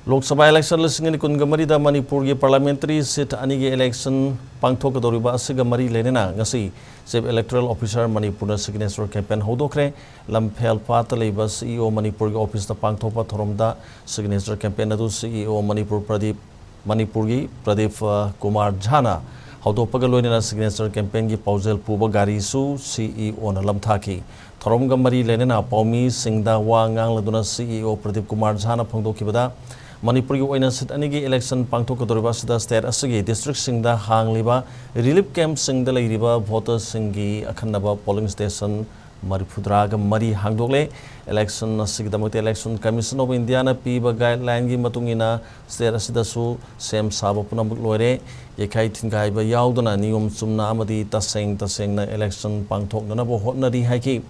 Lok Sabha Election listing kungamari da Manipur ki parliamentary seat anigi election pangthok kadoriba asiga mari leinana ngasi chief electoral officer Manipur na signature campaign houdokhre Lamphelpat leiba CEO Manipur ki office da pangthokpa thoromda signature campaign adu CEO Manipur Pradeep Kumar Jhana haudopaga loinana signature campaign ki paujel puba gari su CEO na lamthaki thoromga mari leinana paumi singda wa ngangladuna CEO Pradeep Kumar Jhana phangdokibada Manipuri oina sit anigi election pangthokadoriba sida state asigi district singda hangliba relief camp singda leiriba voters singi akhanaba polling station marifudraga mari hangdokle election asigidamate election commission of India na piba guideline gi matungina state asida su sem saba punamuk loire yekai thingai ba yaudana niyom chumna amadi taseng na election pangthokna bo hotnari haiki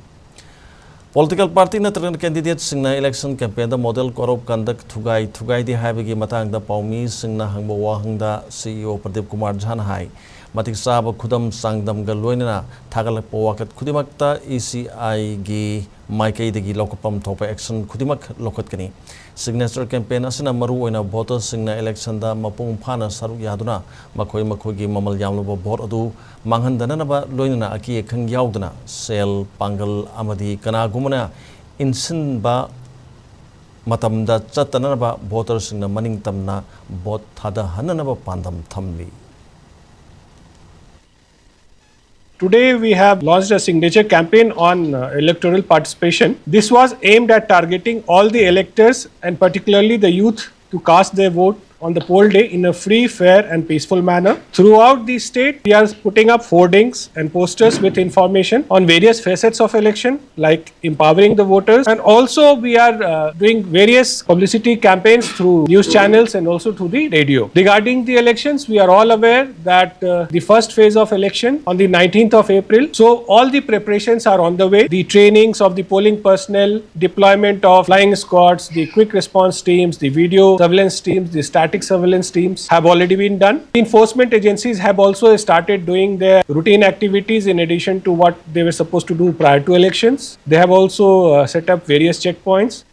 Political party na train candidate singna election campaign da model corrupt conduct thugai di haibagi matang da paumi singna hangba wahangda CEO Pradeep Kumar Jhana hai matik saba khudam sangdam ga loinana thagalak pawakat khudimakta ECI gi maikai degi lokapam thopa action khudimak lokat kani signature campaign asina maru oina voters singna election da mapung phana saruk yaduna makhoi gi mamal yamloba vote adu manghandana ba loinana aki khang yaudana sel pangal amadi kana gumana insin ba matamda chatana ba voters singna maning tamna vote thada hanana ba pandam thamli. Today we have launched a signature campaign on electoral participation. This was aimed at targeting all the electors and particularly the youth to cast their vote on the poll day in a free, fair and peaceful manner. Throughout the state, we are putting up hoardings and posters with information on various facets of election like empowering the voters, and also we are doing various publicity campaigns through news channels and also through the radio. Regarding the elections, we are all aware that the first phase of election on the 19th of April. So all the preparations are on the way. The trainings of the polling personnel, deployment of flying squads, the quick response teams, the video surveillance teams, the static surveillance teams have already been done. Enforcement agencies have also started doing their routine activities in addition to what they were supposed to do prior to elections. They have also set up various checkpoints.